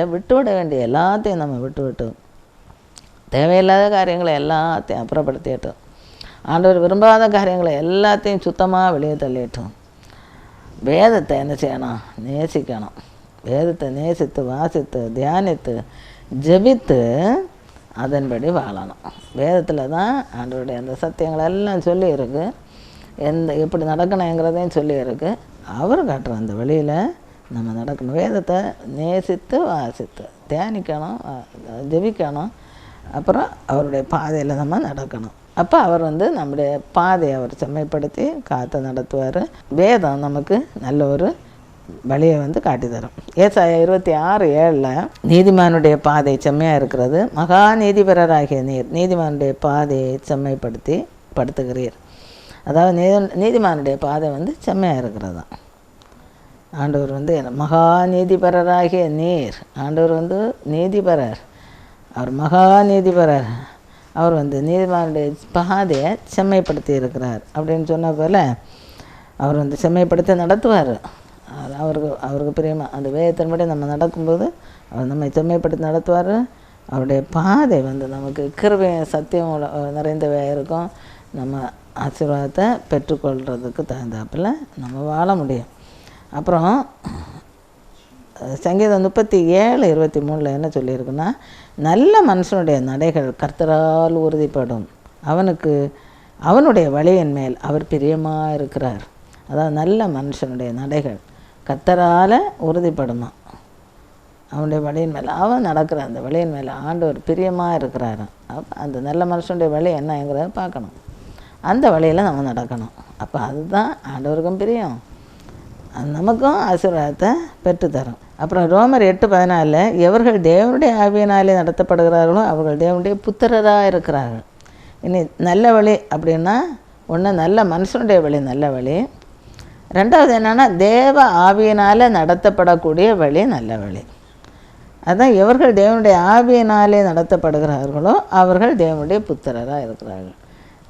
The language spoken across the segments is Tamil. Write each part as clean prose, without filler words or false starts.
காரியங்களில் விட்டுவிட வேண்டிய எல்லாத்தையும் நம்ம விட்டு தேவையில்லாத காரியங்களை எல்லாத்தையும் அப்புறப்படுத்திட்டோம். ஆண்டவர் விரும்பாத காரியங்களை எல்லாத்தையும் சுத்தமாக வெளியே தள்ளிட்டோம். வேதத்தை என்ன செய்யணும்? நேசிக்கணும். வேதத்தை நேசித்து வாசித்து தியானித்து ஜெபித்து அதன்படி வாழணும். வேதத்தில் தான் ஆண்டவருடைய அந்த சத்தியங்கள் எல்லாம் சொல்லியிருக்கு. எப்படி நடக்கணுங்கிறதையும் சொல்லியிருக்கு. அவர் காட்டுற அந்த வழியில் நம்ம நடக்கணும். வேதத்தை நேசித்து வாசித்து தியானிக்கணும், ஜெபிக்கணும். அப்புறம் அவருடைய பாதையில் நம்ம நடக்கணும். அப்போ அவர் நம்முடைய பாதையை அவர் செம்மைப்படுத்தி காத்து நடத்துவார். வேதம் நமக்கு நல்ல ஒரு வழியை காட்டி தரும். ஏசாயா 26:7 நீதிமானுடைய பாதை செம்மையாக இருக்கிறது, மகா நீதிபரராகிய நீர் நீதிமானுடைய பாதையை செம்மைப்படுத்தி படுத்துகிறீர். அதாவது நீதிமானுடைய பாதை செம்மையாக இருக்கிறது தான். ஆண்டவர் மகா நீதிபரராகிய நீர். ஆண்டவர் நீதிபரர், அவர் மகா நீதிபரர். அவர் நீதிமானுடைய பாதையை செம்மைப்படுத்தி இருக்கிறார் அப்படின்னு சொன்ன போல் அவர் செம்மைப்படுத்தி நடத்துவார். அவருக்கு பிரியமாக அந்த வேதத்தின்படி நம்ம நடக்கும்போது அவர் நம்மை செம்மைப்படுத்தி நடத்துவார். அவருடைய பாதை நமக்கு கிருபையும் சத்தியம் நிறைந்தவையாக இருக்கும். நம்ம ஆசீர்வாதத்தை பெற்றுக்கொள்கிறதுக்கு தகுந்தாப்பில் நம்ம வாழ முடியும். அப்புறம் சங்கீதம் 37:23 என்ன சொல்லியிருக்குன்னா, நல்ல மனுஷனுடைய நடைகள் கர்த்தரால் உறுதிப்படும், அவனுடைய வழியின் மேல் அவர் பிரியமாக இருக்கிறார். அதாவது நல்ல மனுஷனுடைய நடைகள் கர்த்தரால் உறுதிப்படுமா, அவனுடைய வழியின் மேலே அவன் நடக்கிற அந்த வழியின் மேலே ஆண்டவர் பிரியமாக இருக்கிறாரு. அப்போ அந்த நல்ல மனுஷனுடைய வழி என்னங்கிறத பார்க்கணும். அந்த வழியில் நம்ம நடக்கணும். அப்போ அதுதான் ஆண்டவருக்கும் பிரியம், நமக்கும் ஆசீர்வாதத்தை பெற்றுத்தரும். அப்புறம் ரோமர் 8:14 எவர்கள் தேவனுடைய ஆவியினாலே நடத்தப்படுகிறார்களோ அவர்கள் தேவனுடைய புத்திரராக இருக்கிறார்கள். இனி நல்ல வழி அப்படின்னா ஒன்று நல்ல மனுஷனுடைய வழி நல்ல வழி, ரெண்டாவது என்னென்னா தேவ ஆவியினால் நடத்தப்படக்கூடிய வழி நல்ல வழி. அதுதான் எவர்கள் தேவனுடைய ஆவியினாலே நடத்தப்படுகிறார்களோ அவர்கள் தேவனுடைய புத்திரராக இருக்கிறார்கள்.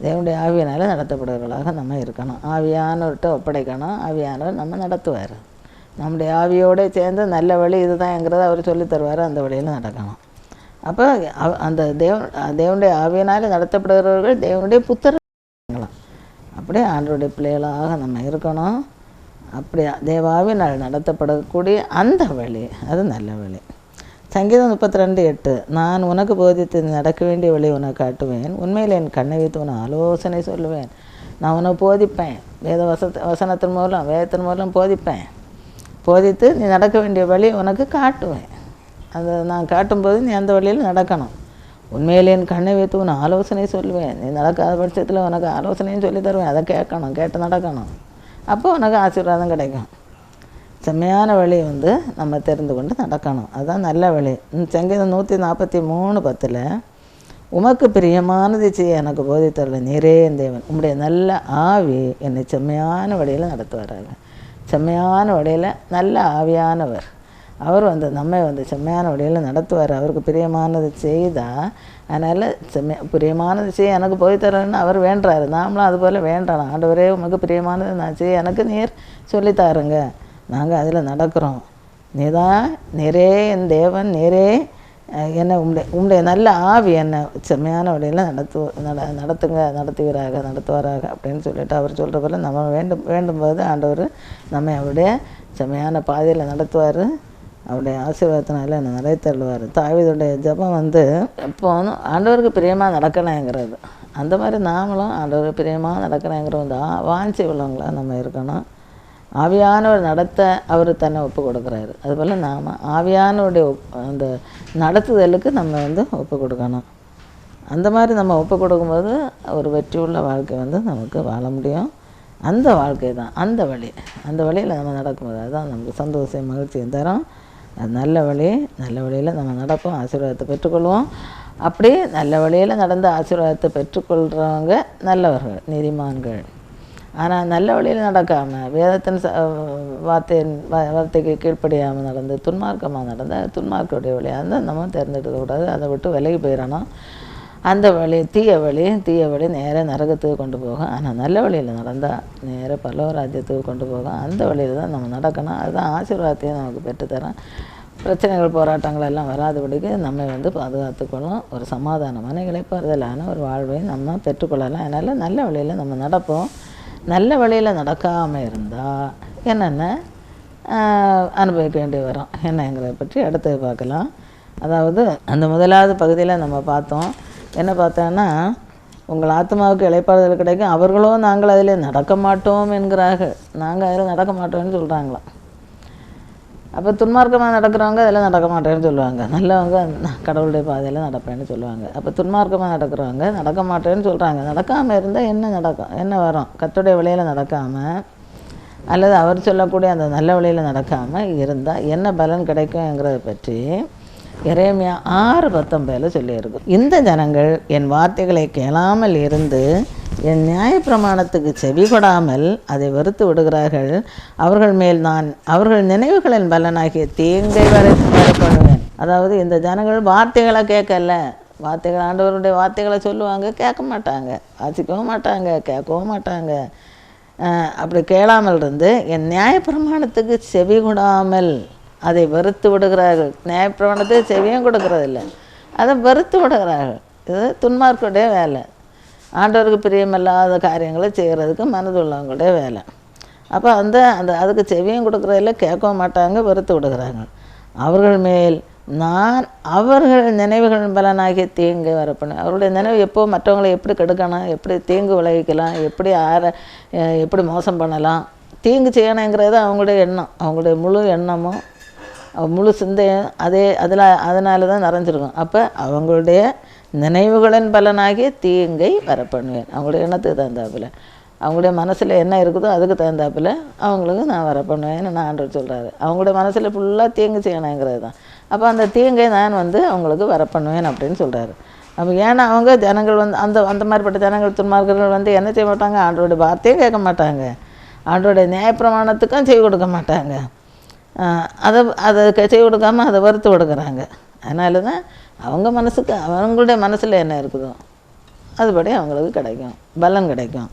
தேவனுடைய ஆவியினால் நடத்தப்படுகிறவர்களாக நம்ம இருக்கணும். ஆவியானவர்கிட்ட ஒப்படைக்கணும். ஆவியானவர் நம்ம நடத்துவார். நம்முடைய ஆவியோடு சேர்ந்து நல்ல வழி இதுதான்ங்கிறத அவர் சொல்லி தருவார். அந்த வழியில் நடக்கணும். அப்போ அந்த தேவனுடைய ஆவியினால் நடத்தப்படுகிறவர்கள் தேவனுடைய புத்திரங்களாம். அப்படியே ஆண்டவருடைய பிள்ளைகளாக நம்ம இருக்கணும். அப்படி தேவாவினால் நடத்தப்படக்கூடிய அந்த வழி அது நல்ல வழி. சங்கீதம் 32:8 நான் உனக்கு போதித்து நடக்க வேண்டிய வழி உனக்கு காட்டுவேன், உண்மையில் என் கண்ணை வைத்து உன ஆலோசனை சொல்லுவேன். நான் உனக்கு போதிப்பேன், வசனத்தின் மூலம் வேதத்தின் மூலம் போதித்து நீ நடக்க வேண்டிய வழி உனக்கு காட்டுவேன். அதை நான் காட்டும்போது நீ அந்த வழியில் நடக்கணும். உண்மையில் என் கண்ணை வைத்து உன ஆலோசனை சொல்லுவேன். நீ நடக்காத பட்சத்தில் உனக்கு ஆலோசனையும் சொல்லி தருவேன். அதை கேட்கணும், கேட்டு நடக்கணும். அப்போ உனக்கு ஆசீர்வாதம் கிடைக்கும். செம்மையான வழி நம்ம தெரிந்து கொண்டு நடக்கணும். அதுதான் நல்ல வழி. சங்கீதம் 143:10 உமக்கு பிரியமானதை செய்ய எனக்கு போதித்தரல நீரே என் தேவன், உம்முடைய நல்ல ஆவி என்னை செம்மையான வழியில் நடத்துவாராங்க. செம்மையான வழியில் நல்ல ஆவியானவர் அவர் நம்மை செம்மையான வழியில் நடத்துவார். அவருக்கு பிரியமானது செய்தால் அதனால் பிரியமானது செய்ய எனக்கு போதித்தரலன்னு அவர் வேண்டுறாரு. நாமளும் அதுபோல் வேண்டணும். ஆண்டவரே உமக்கு பிரியமானது நான் செய்ய எனக்கு நீர் சொல்லித்தாருங்க, நாங்கள் அதில் நடக்கிறோம். நீரே என் தேவன், நீரே என்னை உம்முடைய நல்ல ஆவி என்னை செம்மையான வழியில் நடத்துவாராக அப்படின்னு சொல்லிட்டு அவர் சொல்கிற போல நம்ம வேண்டும்போது ஆண்டவர் நம்மை அவருடைய செம்மையான பாதையில் நடத்துவார். அவருடைய ஆசீர்வாதத்தினால என்னை நிறைய தள்ளுவார். தாவீதுடைய ஜெபம் இப்போ ஆண்டவருக்கு பிரியமாக நடக்கணுங்கிறது. அந்த மாதிரி நாமளும் ஆண்டவருக்கு பிரியமாக நடக்கணுங்கிற வாஞ்சி உள்ளவங்களாக நம்ம இருக்கணும். ஆவியானவர் நடத்த அவர் தன்னை ஒப்பு கொடுக்குறாரு. அதுபோல் நாம் ஆவியானவருடைய அந்த நடத்துதலுக்கு நம்ம ஒப்பு கொடுக்கணும். அந்த மாதிரி நம்ம ஒப்பு கொடுக்கும்போது ஒரு வெற்றியுள்ள வாழ்க்கை நமக்கு வாழ முடியும். அந்த வாழ்க்கை தான் அந்த வழியில் நம்ம நடக்கும்போது அதுதான் நமக்கு சந்தோஷம் மகிழ்ச்சியும் தரும். அது நல்ல வழியில் நம்ம நடப்போம், ஆசீர்வாதத்தை பெற்றுக்கொள்வோம். அப்படியே நல்ல வழியில் நடந்த ஆசீர்வாதத்தை பெற்றுக்கொள்கிறவங்க நல்லவர்கள், நீதிமான்கள். ஆனால் நல்ல வழியில் நடக்காமல் வேதத்தின் வார்த்தைக்கு கீழ்ப்படியாமல் நடந்து துன்மார்க்கமாக நடந்தால் துன்மார்க்கடைய வழியாக இருந்தால் நம்ம தேர்ந்தெடுக்கக்கூடாது. அதை விட்டு விலகி போயிடணும். அந்த வழி தீய வழி நேராக நரகத்துக்கு கொண்டு போகும். ஆனால் நல்ல வழியில் நடந்தால் நேராக பரலோக ராஜ்யத்துக்கு கொண்டு போகும். அந்த வழியில் தான் நம்ம நடக்கணும். அதுதான் ஆசீர்வாதத்தையும் நமக்கு பெற்றுத்தரோம். பிரச்சனைகள் போராட்டங்கள் எல்லாம் வராதபடிக்கு நம்மை பாதுகாத்துக்கொள்ளும். ஒரு சமாதானமான இளைப்பாறுதலான ஒரு வாழ்வை நம்ம பெற்றுக்கொள்ளலாம். அதனால் நல்ல வழியில் நம்ம நடப்போம். நல்ல வழியில் நடக்காமல் இருந்தால் என்னென்ன அனுபவிக்க வேண்டி வரும் என்னங்கிறத பற்றி அடுத்தது பார்க்கலாம். அதாவது அந்த முதலாவது பகுதியில் நம்ம பார்த்தோம். என்ன பார்த்தோன்னா, உங்கள் ஆத்மாவுக்கு இளைப்பாறுதல் கிடைக்கும், அவர்களோ நாங்கள் அதில் நடக்க மாட்டோம் என்கிறார்கள். நாங்கள் அதில் நடக்க மாட்டோம்னு சொல்கிறாங்களாம். அப்போ துன்மார்க்கமாக நடக்கிறவங்க அதில் நடக்க மாட்டேன்னு சொல்லுவாங்க, நல்லவங்க கடவுளுடைய பாதையில் நடப்பேன்னு சொல்லுவாங்க. அப்போ துன்மார்க்கமாக நடக்கிறவங்க நடக்க மாட்டேன்னு சொல்கிறாங்க. நடக்காமல் இருந்தால் என்ன வரும்? கர்த்தருடைய வழியில் நடக்காமல் அல்லது அவர் சொல்லக்கூடிய அந்த நல்ல வழியில் நடக்காமல் இருந்தால் என்ன பலன் கிடைக்குங்கிறத பற்றி எரேமியா 6:19 சொல்லியிருக்கும். இந்த ஜனங்கள் என் வார்த்தைகளை கேளாமல் இருந்து என் நியாயப்பிரமாணத்துக்கு செவி கொடாமல் அதை வெறுத்து விடுகிறார்கள். அவர்கள் மேல் நான் அவர்கள் நினைவுகளின் பலனாகிய தீங்கை வரப்படுவேன். அதாவது இந்த ஜனங்கள் வார்த்தைகளை கேட்கல, வார்த்தைகள் ஆண்டவருடைய வார்த்தைகளை சொல்லுவாங்க, கேட்க மாட்டாங்க, வாசிக்கவும் மாட்டாங்க, கேட்கவும் மாட்டாங்க. அப்படி கேளாமல் இருந்து என் நியாயப்பிரமாணத்துக்கு செவி கொடாமல் அதை வெறுத்து விடுகிறார்கள். நியாயப்பிரமாணத்துக்கு செவியும் கொடுக்கறதில்ல, அதை வெறுத்து விடுகிறார்கள். இது துன்மார்க்குடைய வேலை. ஆண்டவருக்கு பிரியமில்லாத காரியங்களை செய்கிறதுக்கு மனதுள்ளவங்களுடைய வேலை. அப்போ அதுக்கு செவியும் கொடுக்குறதில்ல, கேட்கவும் மாட்டாங்க, வெறுத்து விடுகிறாங்க. அவர்கள் மேல் நான் அவர்கள் நினைவுகள் பலனாகிய தீங்கு வரப்பணும். அவருடைய நினைவு எப்போ மற்றவங்களை எப்படி கெடுக்கணும், எப்படி தீங்கு விளைவிக்கலாம், எப்படி மோசம் பண்ணலாம், தீங்கு செய்யணுங்கிறது அவங்களுடைய எண்ணம். அவங்களுடைய முழு எண்ணமும் முழு சிந்தையும் அதனால தான் நிறைஞ்சிருக்கும். அப்போ அவங்களுடைய நினைவுகளின் பலனாகிய தீங்கை வரப்பண்ணுவேன். அவங்களுடைய எண்ணத்துக்கு தகுந்தாப்பில், அவங்களுடைய மனசில் என்ன இருக்குதோ அதுக்கு தகுந்தாப்பில் அவங்களுக்கு நான் வரப்பண்ணுவேன்னு நான் ஆண்டவர் சொல்கிறாரு. அவங்களுடைய மனசில் ஃபுல்லாக தீங்கு செய்யணுங்கிறது தான். அப்போ அந்த தீங்கை நான் அவங்களுக்கு வரப்பண்ணுவேன் அப்படின்னு சொல்கிறாரு. அப்போ ஏன்னா அவங்க ஜனங்கள் அந்த மாதிரிப்பட்ட ஜனங்கள் துன்மார்க்கர்கள் என்ன செய்ய மாட்டாங்க, ஆண்டவருடைய வார்த்தையே கேட்க மாட்டாங்க, ஆண்டவருடைய நியாயப்பிரமாணத்துக்கும் செய்து கொடுக்க மாட்டாங்க. அதை செய்து கொடுக்காமல் அதை வறுத்து கொடுக்குறாங்க. அதனால தான் அவங்களுடைய மனசில் என்ன இருக்குதோ அதுபடி அவங்களுக்கு கிடைக்கும், பலன் கிடைக்கும்.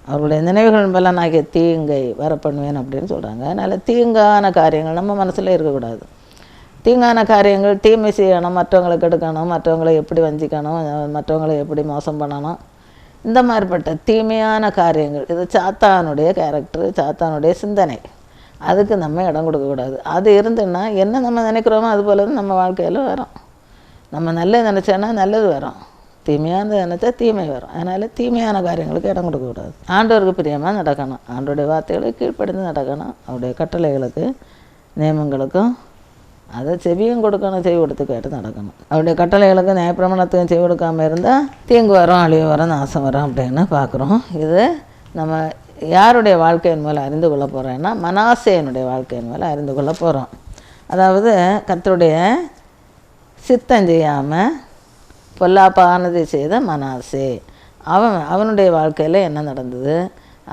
அவர்களுடைய நினைவுகள் பலனாகிய தீங்கை வரப்பண்ணுவேன் அப்படின்னு சொல்கிறாங்க. அதனால் தீங்கான காரியங்கள் நம்ம மனசில் இருக்கக்கூடாது. தீங்கான காரியங்கள், தீமை செய்யணும், மற்றவங்களை கெடுக்கணும், மற்றவங்களை எப்படி வஞ்சிக்கணும், மற்றவங்களை எப்படி மோசம் பண்ணணும், இந்த மாதிரிப்பட்ட தீமையான காரியங்கள், இது சாத்தானுடைய கேரக்டரு, சாத்தானுடைய சிந்தனை. அதுக்கு நம்ம இடம் கொடுக்கக்கூடாது. அது இருந்துன்னா என்ன நம்ம நினைக்கிறோமோ அது போல தான் நம்ம வாழ்க்கையில் வரும். நம்ம நல்லது நினச்சோன்னா நல்லது வரும், தீமையானது நினச்சா தீமை வரும். அதனால் தீமையான காரியங்களுக்கு இடம் கொடுக்கக்கூடாது. ஆண்டவருக்கு பிரியமாக நடக்கணும், ஆண்டோடைய வார்த்தைகளுக்கு கீழ்ப்படிந்து நடக்கணும், அவருடைய கட்டளைகளுக்கு நியமங்களுக்கும் அதை செவியும் கொடுக்கணும், செவி கொடுத்து கேட்டு நடக்கணும். அவருடைய கட்டளைகளுக்கு நியாயப்பிரமாணத்துக்கும் செவி கொடுக்காமல் இருந்தால் தீங்கு வரும், அழிவு வரும், நாசம் வரும் அப்படின்னு பார்க்குறோம். இது நம்ம யாருடைய வாழ்க்கையின் மேலே அறிந்து கொள்ள போகிறோன்னா மனாசேனுடைய வாழ்க்கையின் மேலே அறிந்து கொள்ள போகிறோம். அதாவது கர்த்தருடைய சித்தம் செய்யாமல் பொல்லாப்பானதை செய்த மனாசே, அவனுடைய வாழ்க்கையில் என்ன நடந்தது,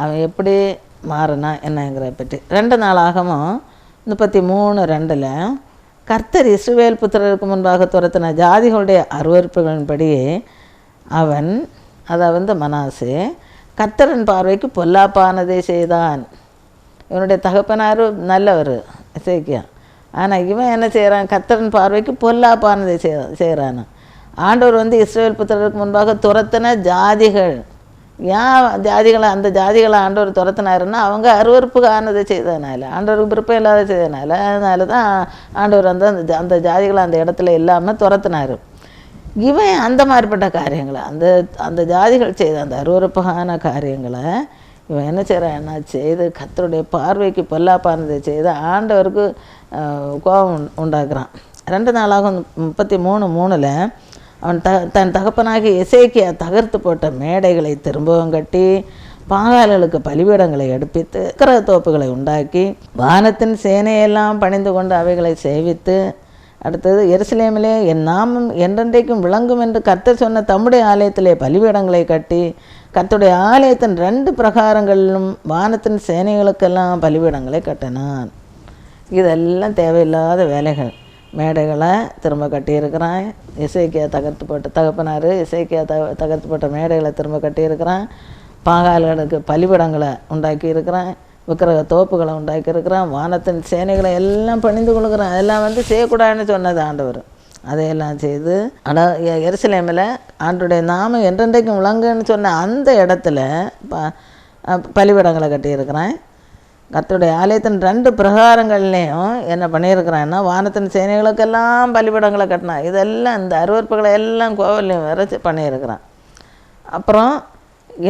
அவன் எப்படி மாறினா என்னங்கிறத பற்றி 2 நாளாகவும் 33:2 கர்த்தர் இஸ்ரவேல் புத்திரருக்கு முன்பாக துரத்தின ஜாதிகளுடைய அருவருப்புகளின்படி அவன் மனாசே கர்த்தரின் பார்வைக்கு பொல்லாப்பானதை செய்தான். இவனுடைய தகப்பனார் நல்லவர் இசைக்கியா, ஆனால் இவன் என்ன செய்கிறான், கர்த்தரின் பார்வைக்கு பொல்லாப்பானதை செய்கிறான். ஆண்டவர் இஸ்ரவேல் புத்திரருக்கு முன்பாக துரத்தின ஜாதிகள், ஏன் அந்த ஜாதிகளை ஆண்டவர் துரத்தினாருன்னா அவங்க அருவருப்புக்கானதை செய்ததுனால, ஆண்டவருக்கு விருப்பம் இல்லாத செய்ததுனால, அதனால தான் ஆண்டவர் அந்த ஜாதிகளை அந்த இடத்துல இல்லாமல் துரத்தினார். இவன் அந்த மாதிரிப்பட்ட காரியங்களை, அந்த ஜாதிகள் செய்த அந்த அருவருப்பான காரியங்களை இவன் என்ன செய்கிறான்னா செய்து கர்த்தருடைய பார்வைக்கு பொல்லாப்பானதை செய்து ஆண்டவருக்கு கோபம் உண்டாக்குறான். 2 நாளாகும் 33:3 அவன் தன் தகப்பனாகி எசேக்கியா தகர்த்து போட்ட மேடைகளை திரும்பவும் கட்டி பாகால்களுக்கு பலிபீடங்களை எடுப்பித்து தோப்புகளை உண்டாக்கி வானத்தின் சேனையெல்லாம் பணிந்து கொண்டு அவைகளை சேவித்து, அடுத்தது எருசலேமிலே என் நாமம் என்றென்றைக்கும் விளங்கும் என்று கர்த்தர் சொன்ன தம்முடைய ஆலயத்திலே பலிபீடங்களை கட்டி கர்த்தருடைய ஆலயத்தின் 2 பிரகாரங்களிலும் வானத்தின் சேனைகளுக்கெல்லாம் பலிபீடங்களை கட்டினான். இதெல்லாம் தேவையில்லாத வேலைகள். மேடைகளை திரும்ப கட்டியிருக்கிறான். இசைக்கியா தகப்பனார் இசைக்கியா தகர்த்து போட்ட மேடைகளை திரும்ப கட்டியிருக்கிறான். பாகால்களுக்கு பலிபீடங்களை உண்டாக்கி இருக்கிறான். விக்கிரக தோப்புகளை உண்டாக்கியிருக்கிறான், வானத்தின் சேனைகளை எல்லாம் பணிந்து கொள்கிறான். அதெல்லாம் வந்து செய்யக்கூடாதுன்னு சொன்னது ஆண்டவர். அதையெல்லாம் செய்து எருசலேமில் ஆண்டவருடைய நாமம் என்றென்றைக்கும் விளங்குன்னு சொன்ன அந்த இடத்துல பலிபீடங்களை கட்டியிருக்கிறேன். கர்த்தருடைய ஆலயத்தின் 2 பிரகாரங்கள்லேயும் என்ன பண்ணியிருக்கிறான்னா, வானத்தின் சேனைகளுக்கெல்லாம் பலிபீடங்களை கட்டினான். இதெல்லாம் இந்த அருவறுப்புகளை எல்லாம் கோவிலையும் வேற பண்ணியிருக்கிறான். அப்புறம்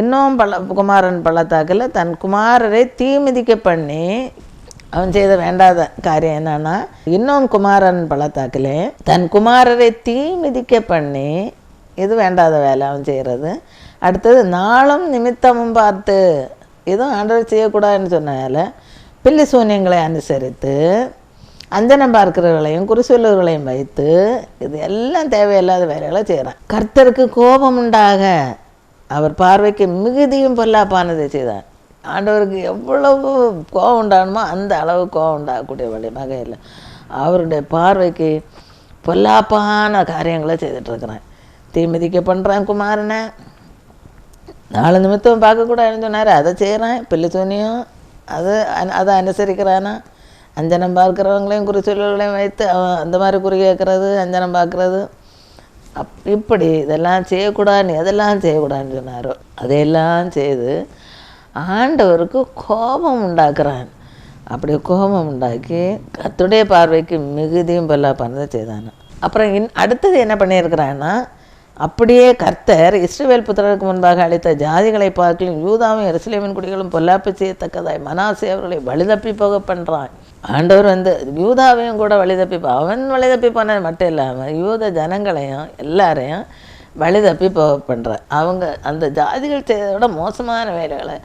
இன்னும் குமாரன் பள்ளத்தாக்கில் தன் குமாரரை தீமிதிக்க பண்ணி அவன் செய்த வேண்டாத காரியம் என்னன்னா, இன்னும் குமாரன் பள்ளத்தாக்கிலே தன் குமாரரை தீமிதிக்க பண்ணி, இது வேண்டாத வேலை அவன் செய்கிறது. அடுத்தது நாளும் நிமித்தமும் பார்த்து, இதுவும் ஆண்டவர் செய்யக்கூடாதுன்னு சொன்ன வேலை. பில்லி சூன்யங்களை அனுசரித்து அஞ்சனம் பார்க்கிறவர்களையும் குறிசொல்லுகளையும் வைத்து இது எல்லாம் தேவையில்லாத வேலைகளை செய்கிறான். கர்த்தருக்கு கோபம் உண்டாக அவர் பார்வைக்கு மிகுதியும் பொல்லாப்பானதை செய்தார். ஆண்டவருக்கு எவ்வளவு கோபம் உண்டாகணுமோ அந்த அளவு கோபம் உண்டாகக்கூடிய வகையில் அவருடைய பார்வைக்கு பொல்லாப்பான காரியங்களை செய்துட்ருக்குறேன். தீமிதிக்க பண்ணுறான் குமாரனை, 4 நிமித்தம் பார்க்கக்கூடாதுன்னு சொன்னார், அதை செய்கிறான். பில்லி சூனியம் அதை அனுசரிக்கிறானா, அஞ்சனம் பார்க்குறவங்களையும் குறிச்சொல்களையும் வைத்து அவன் அந்த மாதிரி குறி கேட்குறது, அஞ்சனம் பார்க்குறது, இப்படி இதெல்லாம் செய்யக்கூடாதுன்னு எதெல்லாம் செய்யக்கூடாதுன்னு சொன்னாரோ அதையெல்லாம் செய்து ஆண்டவருக்கு கோபம் உண்டாக்குறான். அப்படி கோபம் உண்டாக்கி கர்த்தருடைய பார்வைக்கு மிகுதியும் பொல்லாப்பானதை செய்தானா. அப்புறம் அடுத்தது என்ன பண்ணியிருக்கிறான்னா, அப்படியே கர்த்தர் இஸ்ரவேல் புத்திரருக்கு முன்பாக அளித்த ஜாதிகளை பார்க்கலும் யூதாவும் எருசலேமின் குடிகளும் பொல்லாப்பு செய்யத்தக்கதாய் மனாசே அவர்களை வழிதப்பி போக பண்ணுறான். ஆண்டவர் வந்து யூதாவையும் கூட வழிதப்பி அவன் வழிதப்பி போனது மட்டும் இல்லாமல் யூத ஜனங்களையும் எல்லாரையும் வழிதப்பி போக பண்ணுறான். அவங்க அந்த ஜாதிகள் செய்ததை விட மோசமான வேலைகளை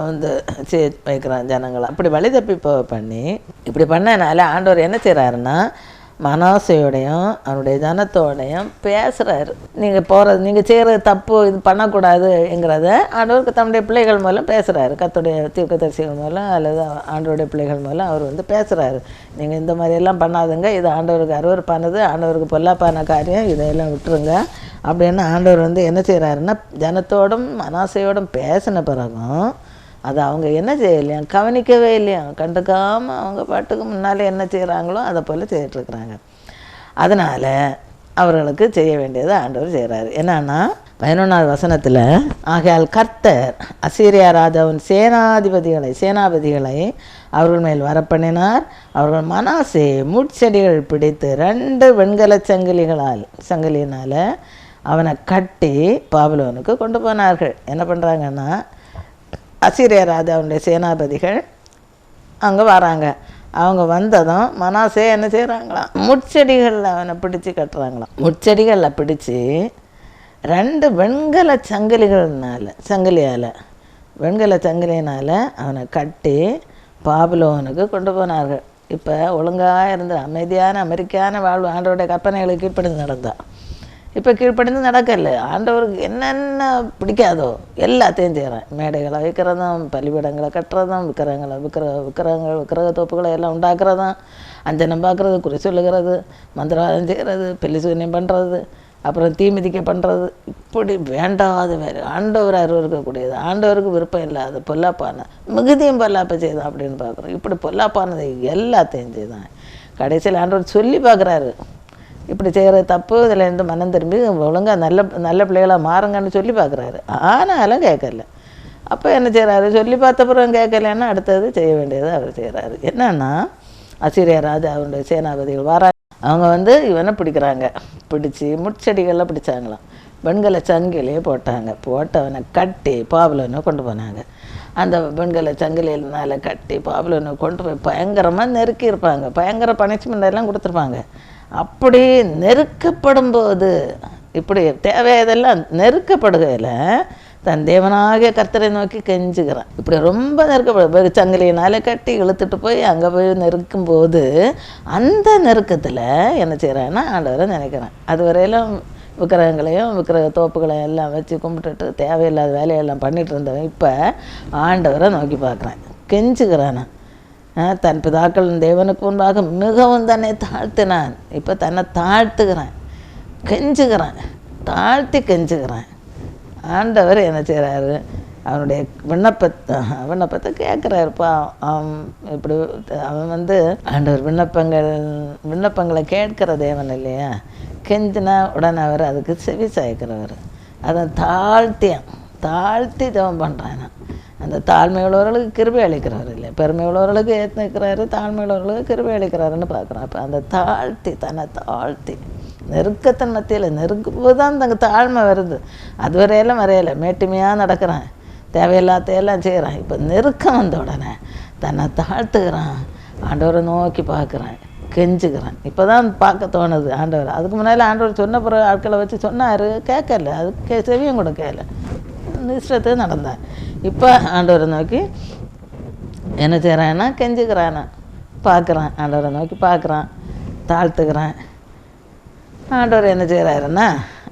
வந்து வைக்கிறான் ஜனங்களை. அப்படி வழிதப்பி போக பண்ணி இப்படி பண்ணனால ஆண்டவர் என்ன செய்கிறாருன்னா, மனாசையோடையும் அவனுடைய ஜனத்தோடையும் பேசுகிறாரு. நீங்கள் செய்கிறது தப்பு, இது பண்ணக்கூடாதுங்கிறத ஆண்டவருக்கு தன்னுடைய பிள்ளைகள் மூலம் பேசுகிறாரு. கர்த்தருடைய தீர்க்கதரிசிகள் மூலம் அல்லது ஆண்டவருடைய பிள்ளைகள் மூலம் அவர் வந்து பேசுகிறாரு. நீங்கள் இந்த மாதிரியெல்லாம் பண்ணாதுங்க, இது ஆண்டவருக்கு அருவருப்பானது, ஆண்டவருக்கு பொல்லாப்பான காரியம், இதையெல்லாம் விட்டுருங்க அப்படின்னு ஆண்டவர் வந்து என்ன செய்கிறாருன்னா, ஜனத்தோடும் மனாசையோடும் பேசின பிறகும் அதை அவங்க என்ன செய்யலையா, கவனிக்கவே இல்லையா, கண்டுக்காமல் அவங்க பாட்டுக்கு முன்னாலே என்ன செய்கிறாங்களோ அதை போல் செய்துட்ருக்குறாங்க. அதனால் அவர்களுக்கு செய்ய வேண்டியதை ஆண்டவர் செய்கிறாரு. என்னன்னா 11வது வசனத்தில், ஆகையால் கர்த்தர் அசீரியா ராஜாவின் சேனாபதிகளை அவர்கள் மேல் வரப்பண்ணினார். அவர்கள் மனாசே முட்செடிகள் பிடித்து 2 வெண்கல சங்கிலியினால் அவனை கட்டி பாபிலோனுக்கு கொண்டு போனார்கள். என்ன பண்ணுறாங்கன்னா, அசீரியா ராஜாவுடைய சேனாபதிகள் அங்கே வராங்க. அவங்க வந்ததும் மனாசே என்ன செய்கிறாங்களாம், முட்செடிகளில் அவனை பிடிச்சி கட்டுறாங்களாம். முட்செடிகளில் பிடிச்சி 2 வெண்கல சங்கிலியினால் அவனை கட்டி பாபிலோனுக்கு கொண்டு போனார்கள். இப்போ ஒழுங்காக இருந்து அமைதியான அமெரிக்கான வாழ்வு ஆண்டவருடைய கற்பனைகளுக்கு கீழ்ப்படிந்து நடந்தான். இப்போ கீழ்ப்படிந்து நடக்கல. ஆண்டவருக்கு என்னென்ன பிடிக்காதோ எல்லாத்தையும் செய்கிறேன். மேடைகளை வைக்கிறதும், பலிபீடங்களை கட்டுறதும், விக்கிரக தோப்புகளை எல்லாம் உண்டாக்குறதும், அஞ்சனம் பார்க்குறது, குறி சொல்லுகிறது, மந்திரவாதம் செய்கிறது, பில்லி சூன்யம் பண்ணுறது, அப்புறம் தீமிதிக்க பண்ணுறது, இப்படி வேண்டாத வேறு ஆண்டவர் அருவருக்கக்கூடியது, ஆண்டவருக்கு விருப்பம் இல்லாத பொல்லாப்பான மிகுதியும் பொல்லாப்பை செய்தான் அப்படின்னு பார்க்குறோம். இப்படி பொல்லாப்பானதை எல்லாத்தையும் செய்தான். கடைசியில் ஆண்டவர் சொல்லி பார்க்குறாரு, இப்படி செய்கிற தப்பு, இதில் இருந்து மனம் திரும்பி ஒழுங்காக நல்ல பிள்ளைகளாக மாறுங்கன்னு சொல்லி பார்க்குறாரு. ஆனாலும் கேட்கல. அப்போ என்ன செய்கிறாரு, சொல்லி பார்த்த பிறகு கேட்கலன்னா அடுத்தது செய்ய வேண்டியது அவர் செய்கிறாரு. என்னன்னா, அசீரியா ராஜா அவனுடைய சேனாபதிகள் வராங்க. அவங்க வந்து இவனை பிடிக்கிறாங்க. பிடிச்சி முட்செடிகளில் பிடிச்சாங்களாம். வெண்கல சங்கிலியே போட்டவனை கட்டி பாபிலோனை கொண்டு போனாங்க. அந்த வெண்கல சங்கிலியினால் கட்டி பாபிலோனை கொண்டு போய் பயங்கரமாக நெருக்கியிருப்பாங்க. பயங்கர பனிஷ்மெண்ட் எல்லாம் கொடுத்துருப்பாங்க. அப்படி நெருக்கப்படும் போது, இப்படி தேவையதெல்லாம் நெருக்கப்படுகையில் தன் தேவனாகிய கர்த்தரை நோக்கி கெஞ்சுக்கிறான். இப்படி ரொம்ப நெருக்கப்படும் சங்கிலியினால் கட்டி இழுத்துட்டு போய் அங்கே போய் நெருக்கும்போது அந்த நெருக்கத்தில் என்ன செய்கிறான்னா ஆண்டவரை நினைக்கிறான். அது வரையிலும் விக்கிரகங்களையும் விக்கிரக தோப்புகளையும் எல்லாம் வச்சு கும்பிட்டுட்டு தேவையில்லாத வேலையெல்லாம் பண்ணிகிட்டு இருந்தவன் இப்போ ஆண்டவரை நோக்கி பார்க்குறான், கெஞ்சுக்கிறான். தன் பிதாக்கள் தேவனுக்கு முன்பாக மிகவும் தன்னை தாழ்த்தினான். இப்போ தன்னை தாழ்த்துக்கிறான், கெஞ்சுக்கிறான், தாழ்த்தி கெஞ்சுக்கிறான். ஆண்டவர் என்ன செய்கிறாரு, அவனுடைய விண்ணப்பத்தை கேட்குறாருப்பா. அவன் இப்படி அவன் ஆண்டவர் விண்ணப்பங்களை கேட்கிற தேவன் இல்லையா. கெஞ்சினா உடனே அவர் அதுக்கு செவி சாய்க்கிறவர். அதை தாழ்த்தி ஜெபம் பண்ணுறான். அந்த தாழ்மை உள்ளவர்களுக்கு கிருபை அளிக்கிறவர் இல்லை, பெருமை உள்ளவர்களுக்கு ஏற்றுக்கிறாரு, தாழ்மை உள்ளவர்களுக்கு கிருபை அளிக்கிறாருன்னு பார்க்குறோம். அப்போ அந்த தன்னை தாழ்த்தி நெருக்கத்தின் மத்தியில் நெருக்கும்போது தான் தங்க தாழ்மை வருது. அது வரையெல்லாம் வரையலை, மேட்டுமையாக நடக்கிறான், தேவையில்லாத்தையெல்லாம் செய்கிறான். இப்போ நெருக்கம் வந்த உடனே தன்னை தாழ்த்துக்கிறான், ஆண்டவரை நோக்கி பார்க்குறான், கெஞ்சுக்கிறான். இப்போ தான் பார்க்க தோணுது ஆண்டவர். அதுக்கு முன்னால் ஆண்டவர் சொன்ன பிறகு ஆட்களை வச்சு சொன்னார், கேட்கல, அதுக்கு செவியும் கூட கேட்கல, இஷ்டத்துக்கு நடந்தார். இப்போ ஆண்டவரை நோக்கி என்ன செய்கிறான்னா கெஞ்சுக்கிறானா, பார்க்குறான், ஆண்டவரை நோக்கி பார்க்குறான், தாழ்த்துக்கிறான். ஆண்டவர் என்ன செய்கிறாருன்னா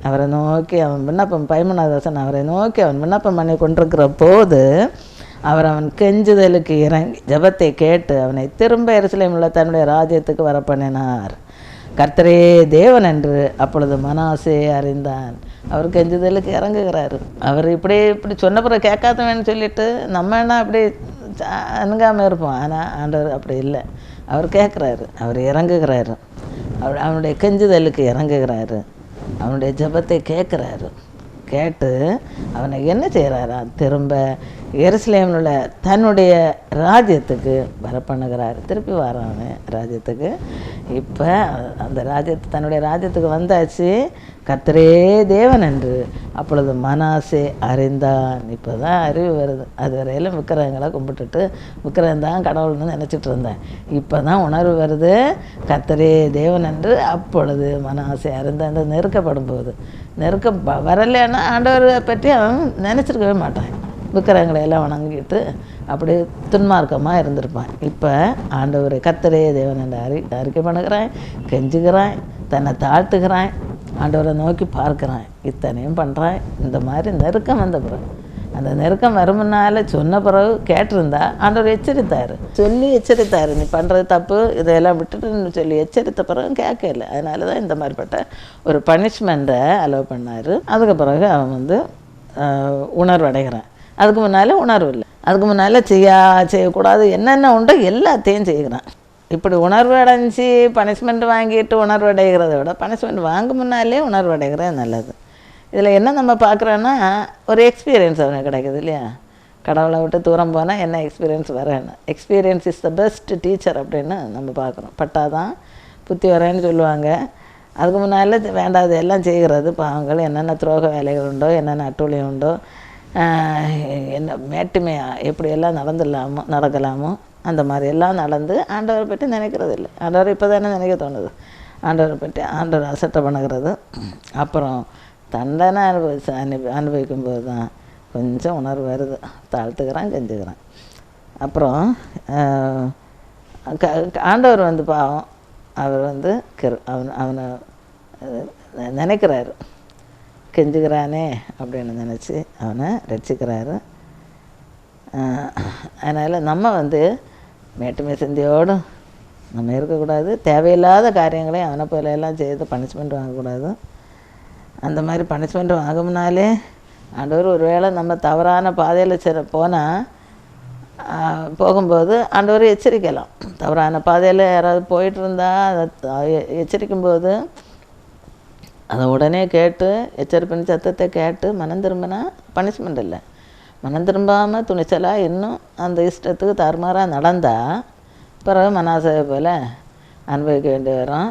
அவரை நோக்கி அவன் விண்ணப்பம் 13 அவரை நோக்கி அவன் விண்ணப்பம் பண்ணி கொண்டிருக்கிற போது அவன் கெஞ்சுதலுக்கு இறங்கி ஜெபத்தை கேட்டு அவனை திரும்ப எருசலேமில் உள்ள தன்னுடைய ராஜ்யத்துக்கு வர பண்ணினார். கர்த்தரே தேவன் என்று அப்பொழுது மனாசே அறிந்தான். அவர் கெஞ்சுதலுக்கு இறங்குகிறாரு. அவர் இப்படி சொன்ன பிறகு கேட்காதவன்னு சொல்லிட்டு நம்ம என்ன அப்படி அணுகாமல் இருப்போம். ஆனால் ஆண்டவர் அப்படி இல்லை, அவர் கேட்குறாரு, அவர் இறங்குகிறாரு, அவனுடைய கெஞ்சுதலுக்கு இறங்குகிறாரு, அவனுடைய ஜெபத்தை கேட்குறாரு. கேட்டு அவனை என்ன செய்கிறாரா, திரும்ப எருசலேமில் உள்ள தன்னுடைய ராஜ்யத்துக்கு வர பண்ணுகிறார். திருப்பி வரான் ராஜ்யத்துக்கு. இப்போ அந்த தன்னுடைய ராஜ்யத்துக்கு வந்தாச்சு. கர்த்தரே தேவன் என்று அப்பொழுது மனாசே அறிந்தான். இப்போ தான் அறிவு வருது. அது வரையிலும் விக்கிரகங்களை கும்பிட்டுட்டு விக்கிரகம் தான் கடவுள்னு நினச்சிட்டு இருந்தேன். இப்போ தான் உணர்வு வருது, கர்த்தரே தேவன் என்று அப்பொழுது மனாசே அறிந்தான். அந்த நெருக்கப்படும் போது வரலைன்னா ஆண்டவரை பற்றி அவன் நினச்சிருக்கவே மாட்டான். விக்கிரகங்களை எல்லாம் வணங்கிட்டு அப்படி துன்மார்க்கமாக இருந்திருப்பான். இப்போ ஆண்டவரை கர்த்தரே தேவன் என்று அறிக்கை பண்ணுகிறான், கெஞ்சுகிறான், தன்னை தாழ்த்துகிறான், ஆண்டவரை நோக்கி பார்க்குறான், இத்தனையும் பண்ணுறான். இந்த மாதிரி நெருக்கம் வந்த பிறகு, அந்த நெருக்கம் வருமுன்னால சொன்ன பிறகு கேட்டிருந்தா ஆண்டவர் எச்சரித்தார், நீ பண்ணுறது தப்பு, இதையெல்லாம் விட்டுட்டுன்னு சொல்லி எச்சரித்த பிறகு கேட்கல. அதனால தான் இந்த மாதிரிப்பட்ட ஒரு பனிஷ்மெண்ட்டை அலோவ் பண்ணார். அதுக்கு பிறகு அவன் உணர்வடைகிறான். அதுக்கு முன்னால் உணர்வு இல்லை. அதுக்கு முன்னால் செய்யக்கூடாது என்னென்ன உண்டோ எல்லாத்தையும் செய்கிறான். இப்படி உணர்வு அடைஞ்சி பனிஷ்மெண்ட் வாங்கிட்டு உணர்வு அடைகிறத விட பனிஷ்மெண்ட் வாங்கும் முன்னாலே உணர்வு அடைகிறது நல்லது. இதில் என்ன நம்ம பார்க்குறோன்னா ஒரு எக்ஸ்பீரியன்ஸ் அவனுக்கு கிடைக்குது இல்லையா. கடவுளை விட்டு தூரம் போனால் என்ன எக்ஸ்பீரியன்ஸ் வரேன்னு, experience is the best teacher அப்படின்னு நம்ம பார்க்குறோம். பட்டாதான் புத்தி வரேன்னு சொல்லுவாங்க. அதுக்கு முன்னால் வேண்டாது எல்லாம் செய்கிறது பாவங்கள், என்னென்ன துரோக வேலைகள் உண்டோ, என்னென்ன அட்டூழியம் உண்டோ, என்ன மேட்டுமையாக எப்படியெல்லாம் நடக்கலாமோ அந்த மாதிரியெல்லாம் நடந்து ஆண்டவரை பற்றி நினைக்கிறது இல்லை. ஆண்டவரை இப்போ தானே நினைக்க தோணுது. ஆண்டவரை பற்றி ஆண்டவர் அசட்டை பண்ணுகிறது. அப்புறம் தண்டனை அனுபவிக்கும்போது தான் கொஞ்சம் உணர்வு வருது, தாழ்த்துக்கிறான், கெஞ்சுக்கிறான். அப்புறம் ஆண்டவர் பாவம் அவர் அவனை நினைக்கிறாரு, கெஞ்சுக்கிறானே அப்படின்னு நினச்சி அவனை ரட்சிக்கிறாரு. அதனால் நம்ம மேட்டுமை சிந்தையோடு நம்ம இருக்கக்கூடாது. தேவையில்லாத காரியங்களையும் அவனை போல எல்லாம் செய்து பனிஷ்மெண்ட் வாங்கக்கூடாது. அந்த மாதிரி பனிஷ்மெண்ட் வாங்கும்னாலே ஆண்டவர் ஒருவேளை நம்ம தவறான பாதையில் போகும்போது ஆண்டவர் எச்சரிக்கலாம். தவறான பாதையில் யாராவது போயிட்டு இருந்தால் அதை எச்சரிக்கும்போது அதை உடனே கேட்டு எச்சரிப்பின் சத்தத்தை கேட்டு மனம் திரும்பினா பனிஷ்மெண்ட் இல்லை. மனம் திரும்பாமல் துணிச்சலாக இன்னும் அந்த இஷ்டத்துக்கு தாறுமாறாக நடந்தால் பிறகு மனாசையை போல் அனுபவிக்க வேண்டி வரும்,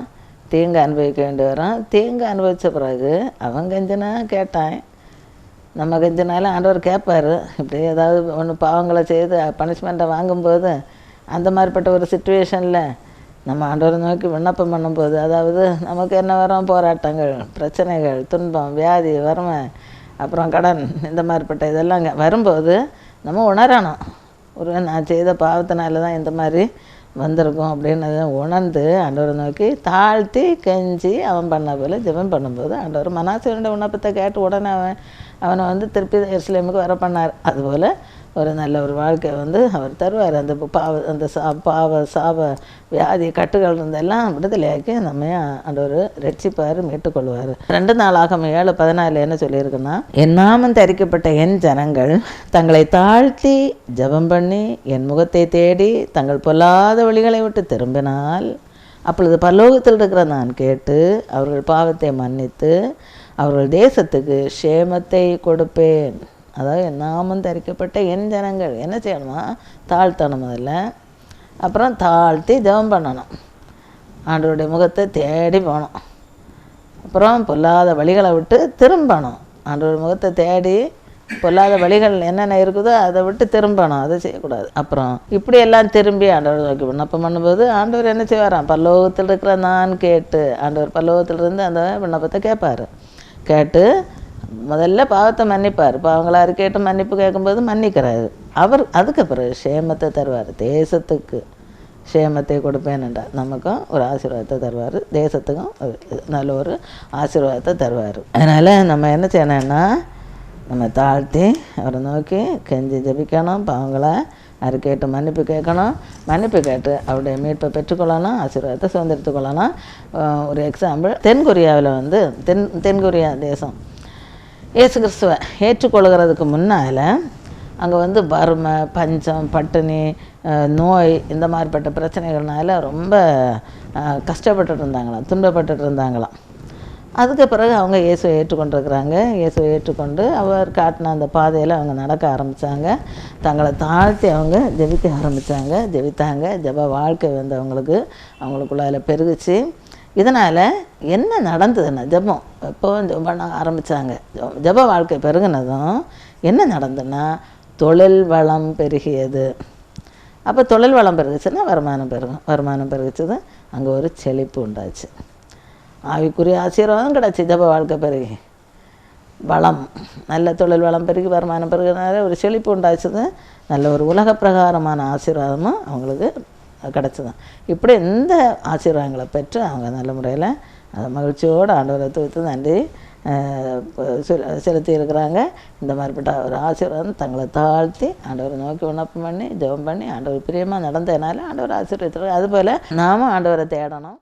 தீங்கு அனுபவிக்க வேண்டி வரும். தீங்கு அனுபவித்த பிறகு அவன் கெஞ்சினா கேட்டான், நம்ம கெஞ்சினாலும் ஆண்டவர் கேட்பார். இப்படி ஏதாவது ஒன்று பாவங்களை செய்து பனிஷ்மெண்ட்டை வாங்கும்போது அந்த மாதிரிப்பட்ட ஒரு சிச்சுவேஷனில் நம்ம ஆண்டவரை நோக்கி விண்ணப்பம் பண்ணும்போது, அதாவது நமக்கு என்ன வரும், போராட்டங்கள், பிரச்சனைகள், துன்பம், வியாதி, வறுமை, அப்புறம் கடன், இந்த மாதிரிப்பட்ட இதெல்லாம் வரும்போது நம்ம உணரணும், நான் செய்த பாவத்தினால தான் இந்த மாதிரி வந்திருக்கும் அப்படின்னு உணர்ந்து ஆண்டவரை நோக்கி தாழ்த்தி கெஞ்சி அவன் பண்ண போல் ஜெபம் பண்ணும்போது ஆண்டவர் மனாசேயோட விண்ணப்பத்தை கேட்டு உடனே அவனை திருப்பி எருசலேமுக்கு வர பண்ணார். அதுபோல் ஒரு நல்ல ஒரு வாழ்க்கை வந்து அவர் தருவார். அந்த அந்த பாவ சாப வியாதி கட்டுகள் இருந்தெல்லாம் விடுதலையாக்கி நம்ம ஆண்டவர் ரட்சிப்பார், மீட்டுக்கொள்வார். 2 நாளாகமம் 7:14 என்ன சொல்லியிருக்குன்னா, என் நாமம் தரிக்கப்பட்ட என் ஜனங்கள் தங்களை தாழ்த்தி ஜெபம் பண்ணி என் முகத்தை தேடி தங்கள் பொல்லாத வழிகளை விட்டு திரும்பினால் அப்பொழுது பரலோகத்தில் இருக்கிற நான் கேட்டு அவர்கள் பாவத்தை மன்னித்து அவர்கள் தேசத்துக்கு க்ஷேமத்தை கொடுப்பேன். அதாவது என் நாமம் தரிக்கப்பட்ட என் ஜனங்கள் என்ன செய்யணுமா, தாழ்த்தணும் முதல்ல. அப்புறம் தாழ்த்தி ஜெபம் பண்ணணும், ஆண்டவருடைய முகத்தை தேடி போகணும். அப்புறம் பொல்லாத வழிகளை விட்டு திரும்பணும், ஆண்டவருடைய முகத்தை தேடி பொல்லாத வழிகள் என்னென்ன இருக்குதோ அதை விட்டு திரும்பணும், அதை செய்யக்கூடாது. அப்புறம் இப்படி எல்லாம் திரும்பி ஆண்டவர் நோக்கி விண்ணப்பம் பண்ணும்போது ஆண்டவர் என்ன செய்வாராம், பரலோகத்தில் இருக்கிற நான் கேட்டு, ஆண்டவர் பரலோகத்திலிருந்து அந்த விண்ணப்பத்தை கேட்பார். கேட்டு முதல்ல பாவத்தை மன்னிப்பார். பாவங்களாக கேட்டு மன்னிப்பு கேட்கும்போது மன்னிக்கிறாரு அவர். அதுக்கு பிறகு க்ஷேமத்தை தருவார், தேசத்துக்கு க்ஷேமத்தை கொடுப்பேன்ன்றார். நமக்கும் ஒரு ஆசீர்வாதத்தை தருவார், தேசத்துக்கும் நல்ல ஒரு ஆசீர்வாதத்தை தருவார். அதனால் நம்ம என்ன செய்யணும்னா, நம்ம தாழ்த்தி அவரை நோக்கி கெஞ்சி ஜெபிக்கணும், பாவங்களை அவர் கேட்டு மன்னிப்பு கேட்கணும். மன்னிப்பு கேட்டு அவருடைய மீட்பை பெற்றுக்கொள்ளணும், ஆசீர்வாதத்தை சுதந்திரத்து கொள்ளணும். ஒரு எக்ஸாம்பிள், தென்கொரியாவில் வந்து தென்கொரியா தேசம் இயேசு கிறிஸ்துவை ஏற்றுக்கொள்கிறதுக்கு முன்னால் அங்கே வந்து வறுமை, பஞ்சம், பட்டினி, நோய் இந்த மாதிரிப்பட்ட பிரச்சனைகள்னால ரொம்ப கஷ்டப்பட்டுட்டு இருந்தாங்களாம், துன்பப்பட்டுட்டு இருந்தாங்களாம். அதுக்கு பிறகு அவங்க இயேசுவை ஏற்றுக்கொண்டிருக்கிறாங்க. இயேசுவை ஏற்றுக்கொண்டு அவர் காட்டின அந்த பாதையில் அவங்க நடக்க ஆரம்பித்தாங்க. தங்களை தாழ்த்தி அவங்க ஜெபிக்க ஆரம்பித்தாங்க, ஜெபித்தாங்க. ஜெப வாழ்க்கை வந்து அவங்களுக்குள்ளால பெருகுச்சு. இதனால் என்ன நடந்ததுன்னா, ஜெபம் எப்போவும் ஜெபம் பண்ண ஆரம்பித்தாங்க. ஜெப வாழ்க்கை பெருகுனதும் என்ன நடந்ததுன்னா, தொழில் வளம் பெருகியது. அப்போ தொழில் வளம் பெருகுச்சுன்னா வருமானம் பெருகும். வருமானம் பெருகுச்சது, அங்கே ஒரு செழிப்பு உண்டாச்சு. ஆவிக்குரிய ஆசீர்வாதம் கிடச்சி. ஜெப வாழ்க்கை பெருகி வளம், நல்ல தொழில் வளம் பெருகி வருமானம் பெருகினால ஒரு செழிப்பு உண்டாச்சுது. நல்ல ஒரு உலக பிரகாரமான ஆசீர்வாதமும் அவங்களுக்கு கிடச்சிதான். இப்படி இந்த ஆசீர்வாதங்களை பெற்று அவங்க நல்ல முறையில் அதை மகிழ்ச்சியோடு ஆண்டவரை துதித்து நன்றி செலுத்தி இருக்கிறாங்க. இந்த மாதிரிப்பட்ட ஒரு ஆசீர்வாதம் தங்களை தாழ்த்தி ஆண்டவரை நோக்கி விண்ணப்பம் பண்ணி ஜெபம் பண்ணி ஆண்டவர் பிரியமாக நடந்ததுனால ஆண்டவர் ஆசீர்வதித்தார். அதுபோல் நாமும் ஆண்டவரை தேடணும்.